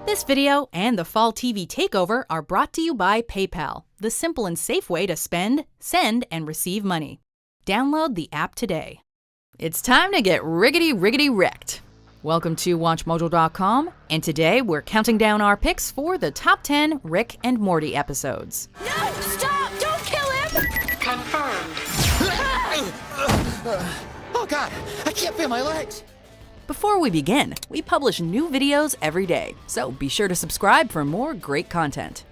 This video and the Fall TV Takeover are brought to you by PayPal, the simple and safe way to spend, send, and receive money. Download the app today. It's time to get riggedy wrecked. Welcome to WatchMojo.com, and today we're counting down our picks for the top 10 Rick and Morty episodes. No! Stop! Don't kill him! Confirmed. Oh God, I can't feel my legs. Before we begin, we publish new videos every day, so be sure to subscribe for more great content.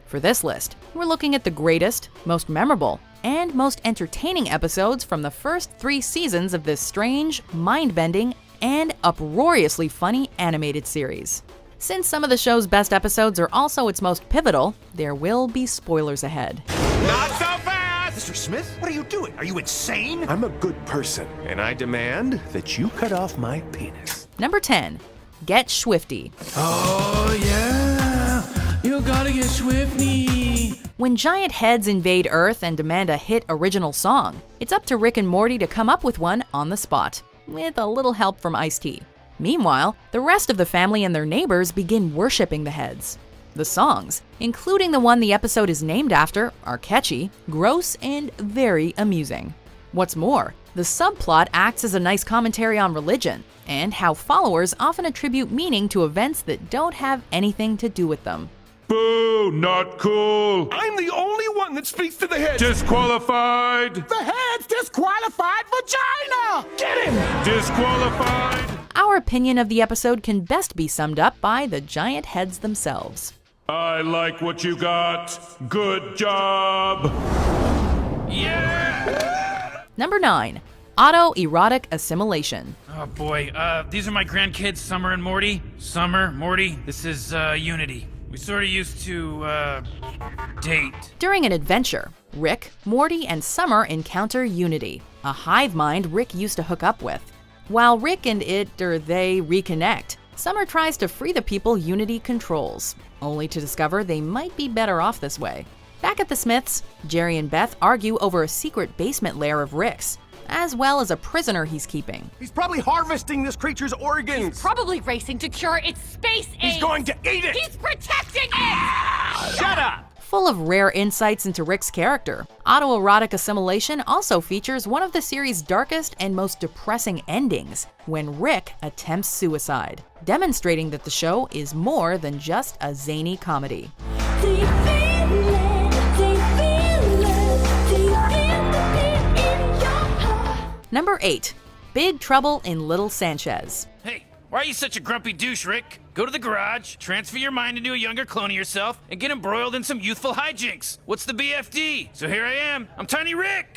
For this list, we're looking at the greatest, most memorable, and most entertaining episodes from the first 3 seasons of this strange, mind-bending, and uproariously funny animated series. Since some of the show's best episodes are also its most pivotal, there will be spoilers ahead. Not so fast! Mr. Smith, what are you doing? Are you insane? I'm a good person, and I demand that you cut off my penis. Number 10. Get Swifty. Oh yeah, you gotta get swifty. When giant heads invade Earth and demand a hit original song, it's up to Rick and Morty to come up with one on the spot, with a little help from Ice-T. Meanwhile, the rest of the family and their neighbors begin worshipping the heads. The songs, including the one the episode is named after, are catchy, gross, and very amusing. What's more, the subplot acts as a nice commentary on religion, and how followers often attribute meaning to events that don't have anything to do with them. Boo! Not cool! I'm the only one that speaks to the head. Disqualified! The head's disqualified vagina! Get him! Disqualified! Our opinion of the episode can best be summed up by the giant heads themselves. I like what you got. Good job! Yeah! Number 9. Autoerotic Assimilation. Oh boy, these are my grandkids, Summer and Morty. Summer, Morty, this is Unity. We sort of used to date. During an adventure, Rick, Morty, and Summer encounter Unity, a hive mind Rick used to hook up with. While Rick and they reconnect, Summer tries to free the people Unity controls, only to discover they might be better off this way. Back at the Smiths, Jerry and Beth argue over a secret basement lair of Rick's, as well as a prisoner he's keeping. He's probably harvesting this creature's organs. Probably racing to cure its space age. He's going to eat it. He's protecting it! Shut up! Full of rare insights into Rick's character, Autoerotic Assimilation also features one of the series' darkest and most depressing endings, when Rick attempts suicide, demonstrating that the show is more than just a zany comedy. Number 8. Big Trouble in Little Sanchez. Hey, why are you such a grumpy douche, Rick? Go to the garage, transfer your mind into a younger clone of yourself, and get embroiled in some youthful hijinks. What's the BFD? So here I am. I'm Tiny Rick.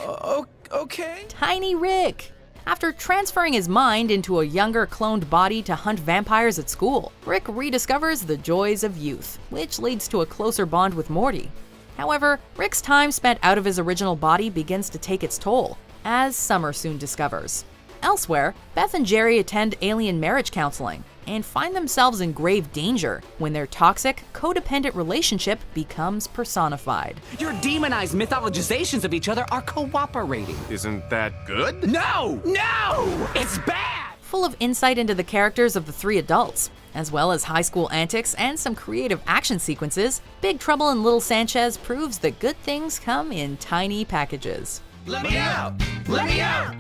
Okay. Tiny Rick. After transferring his mind into a younger cloned body to hunt vampires at school, Rick rediscovers the joys of youth, which leads to a closer bond with Morty. However, Rick's time spent out of his original body begins to take its toll, as Summer soon discovers. Elsewhere, Beth and Jerry attend alien marriage counseling and find themselves in grave danger when their toxic, codependent relationship becomes personified. Your demonized mythologizations of each other are cooperating. Isn't that good? No! No! It's bad! Full of insight into the characters of the 3 adults, as well as high school antics and some creative action sequences, Big Trouble in Little Sanchez proves that good things come in tiny packages. Let me out! Let me out!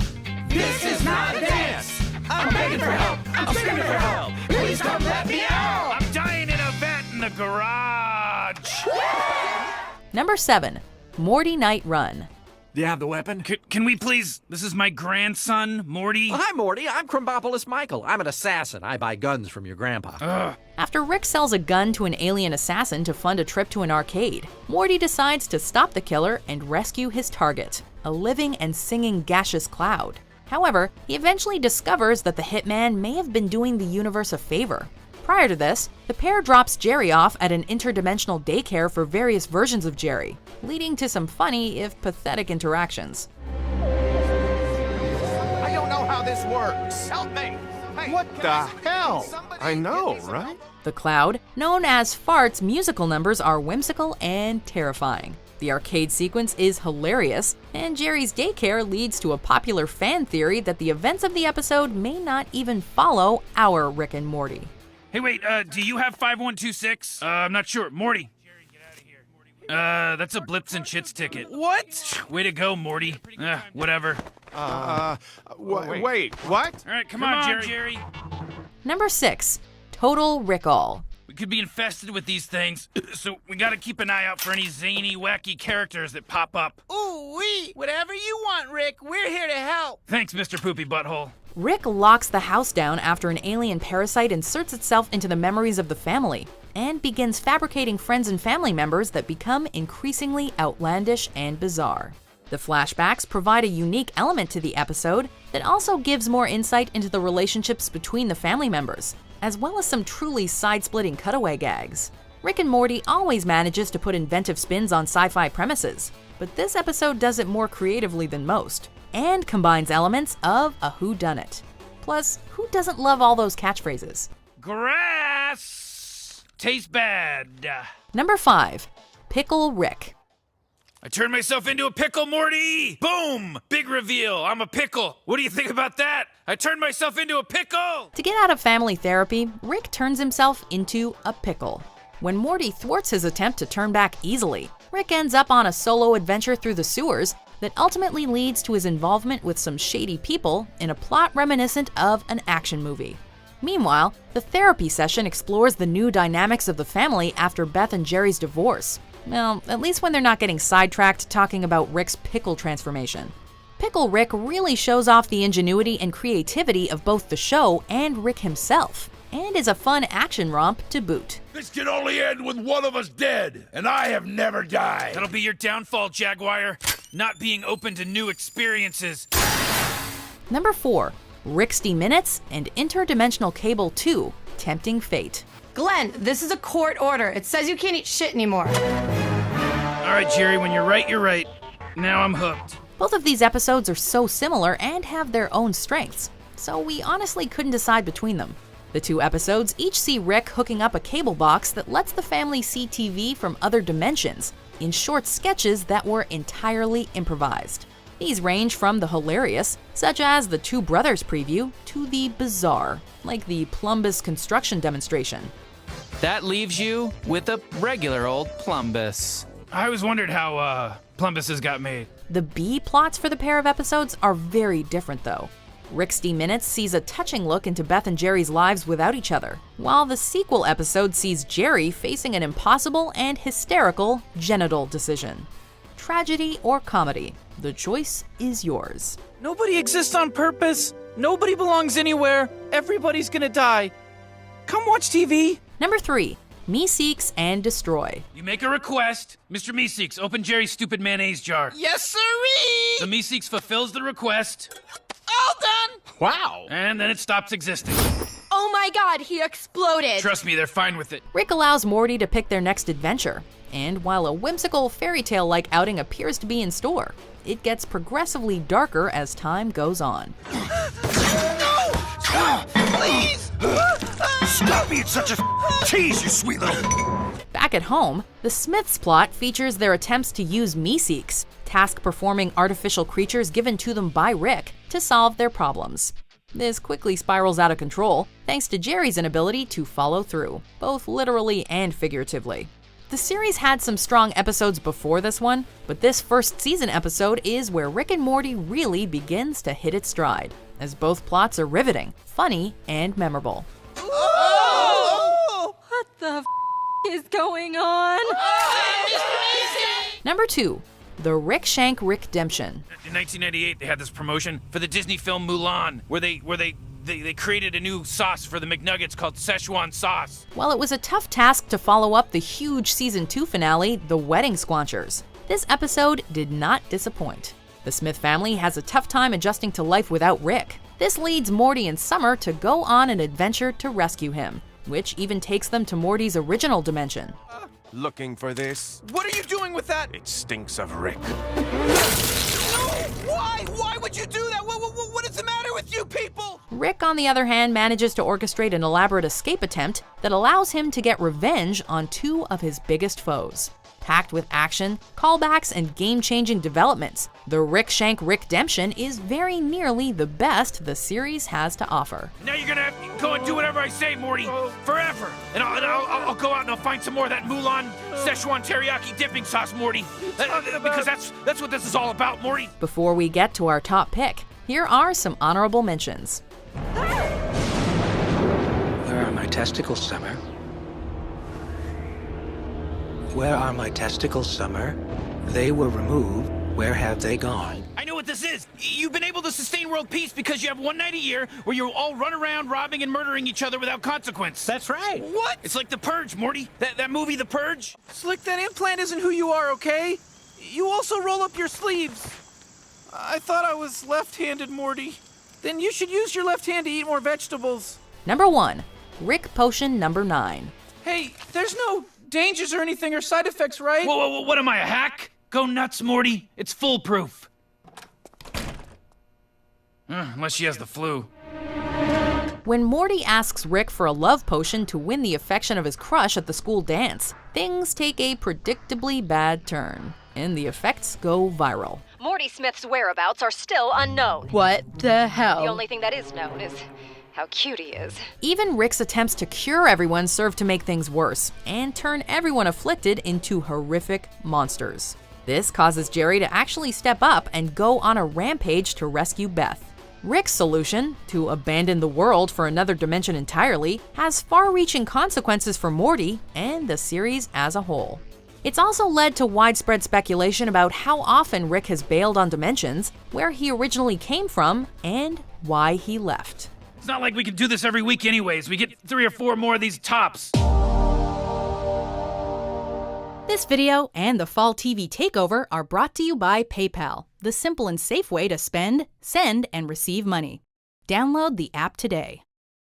This is not a dance! I'm begging for help! I'm screaming for help! Please come let me out! I'm dying in a vat in the garage. Number 7. Morty Night Run. Do you have the weapon? Can we please? This is my grandson, Morty. Hi, Morty. I'm Krombopolis Michael. I'm an assassin. I buy guns from your grandpa. After Rick sells a gun to an alien assassin to fund a trip to an arcade, Morty decides to stop the killer and rescue his target, a living and singing gaseous cloud. However, he eventually discovers that the hitman may have been doing the universe a favor. Prior to this, the pair drops Jerry off at an interdimensional daycare for various versions of Jerry, leading to some funny, if pathetic, interactions. I don't know how this works. Help me. Hey, What the hell? I know, right? The Cloud, known as Fart's musical numbers are whimsical and terrifying. The arcade sequence is hilarious, and Jerry's daycare leads to a popular fan theory that the events of the episode may not even follow our Rick and Morty. Hey, wait, do you have 5126? I'm not sure. Morty. That's a Blips and Chits ticket. What? Way to go, Morty. Whatever. Wait, what? All right, come on, Jerry. Number 6. Total Rick-all. We could be infested with these things, so we gotta keep an eye out for any zany, wacky characters that pop up. Ooh-wee! Whatever you want, Rick. We're here to help. Thanks, Mr. Poopy Butthole. Rick locks the house down after an alien parasite inserts itself into the memories of the family and begins fabricating friends and family members that become increasingly outlandish and bizarre. The flashbacks provide a unique element to the episode that also gives more insight into the relationships between the family members, as well as some truly side-splitting cutaway gags. Rick and Morty always manages to put inventive spins on sci-fi premises, but this episode does it more creatively than most, and combines elements of a whodunit. Plus, who doesn't love all those catchphrases? Grass tastes bad. Number 5. Pickle Rick. I turned myself into a pickle, Morty! Boom! Big reveal, I'm a pickle. What do you think about that? I turned myself into a pickle! To get out of family therapy, Rick turns himself into a pickle. When Morty thwarts his attempt to turn back easily, Rick ends up on a solo adventure through the sewers that ultimately leads to his involvement with some shady people in a plot reminiscent of an action movie. Meanwhile, the therapy session explores the new dynamics of the family after Beth and Jerry's divorce. Well, at least when they're not getting sidetracked talking about Rick's pickle transformation. Pickle Rick really shows off the ingenuity and creativity of both the show and Rick himself, and is a fun action romp to boot. This can only end with one of us dead, and I have never died. That'll be your downfall, Jaguar. Not being open to new experiences. Number 4. Rick's Minutes and Interdimensional Cable 2, Tempting Fate. Glenn, this is a court order. It says you can't eat shit anymore. All right, Jerry, when you're right, you're right. Now I'm hooked. Both of these episodes are so similar and have their own strengths, so we honestly couldn't decide between them. The 2 episodes each see Rick hooking up a cable box that lets the family see TV from other dimensions in short sketches that were entirely improvised. These range from the hilarious, such as the Two Brothers preview, to the bizarre, like the Plumbus construction demonstration. That leaves you with a regular old Plumbus. I always wondered how, Plumbuses got made. The B plots for the pair of episodes are very different though. Rick's Minutes sees a touching look into Beth and Jerry's lives without each other, while the sequel episode sees Jerry facing an impossible and hysterical genital decision. Tragedy or comedy, the choice is yours. Nobody exists on purpose. Nobody belongs anywhere. Everybody's gonna die. Come watch TV. Number 3. Meeseeks and Destroy. You make a request. Mr. Meeseeks, open Jerry's stupid mayonnaise jar. Yes, sirree! The Meeseeks fulfills the request, All done! Wow. and then it stops existing. Oh my god, he exploded! Trust me, they're fine with it. Rick allows Morty to pick their next adventure, and while a whimsical fairy tale-like outing appears to be in store, it gets progressively darker as time goes on. No! Stop! Please! Stop being such a tease, you sweet little... Back at home, the Smiths plot features their attempts to use Meeseeks, task-performing artificial creatures given to them by Rick, to solve their problems. This quickly spirals out of control, thanks to Jerry's inability to follow through, both literally and figuratively. The series had some strong episodes before this one, but this first season episode is where Rick and Morty really begins to hit its stride, as both plots are riveting, funny, and memorable. What the is going on? Number 2. The Rick Shank Rickdemption. In 1998, they had this promotion for the Disney film Mulan, where they created a new sauce for the McNuggets called Szechuan sauce. While it was a tough task to follow up the huge Season 2 finale, The Wedding Squanchers, this episode did not disappoint. The Smith family has a tough time adjusting to life without Rick. This leads Morty and Summer to go on an adventure to rescue him, which even takes them to Morty's original dimension. Looking for this? What are you doing with that? It stinks of Rick. No! Why? Why would you do that? What is the matter with you people? Rick, on the other hand, manages to orchestrate an elaborate escape attempt that allows him to get revenge on 2 of his biggest foes. Packed with action, callbacks, and game-changing developments, the Rick Shank Rickdemption is very nearly the best the series has to offer. Now you're gonna have to go and do whatever I say, Morty, forever. And I'll go out and I'll find some more of that Mulan Szechuan teriyaki dipping sauce, Morty. Because that's what this is all about, Morty. Before we get to our top pick, here are some honorable mentions. Where are my testicles, Summer? Where are my testicles, Summer? They were removed. Where have they gone? I know what this is. You've been able to sustain world peace because you have one night a year where you all run around robbing and murdering each other without consequence. That's right. What? It's like The Purge, Morty. That movie, The Purge. Slick, that implant isn't who you are, okay? You also roll up your sleeves. I thought I was left-handed, Morty. Then you should use your left hand to eat more vegetables. Number 1. Rick Potion number 9. Hey, there's no dangers or anything or side effects, right? Whoa, what am I, a hack? Go nuts, Morty. It's foolproof. Unless she has the flu. When Morty asks Rick for a love potion to win the affection of his crush at the school dance, things take a predictably bad turn, and the effects go viral. Morty Smith's whereabouts are still unknown. What the hell? The only thing that is known is how cute he is. Even Rick's attempts to cure everyone serve to make things worse, and turn everyone afflicted into horrific monsters. This causes Jerry to actually step up and go on a rampage to rescue Beth. Rick's solution, to abandon the world for another dimension entirely, has far-reaching consequences for Morty and the series as a whole. It's also led to widespread speculation about how often Rick has bailed on dimensions, where he originally came from, and why he left. It's not like we can do this every week anyways. We get 3 or 4 more of these tops. This video and the Fall TV Takeover are brought to you by PayPal, the simple and safe way to spend, send, and receive money. Download the app today.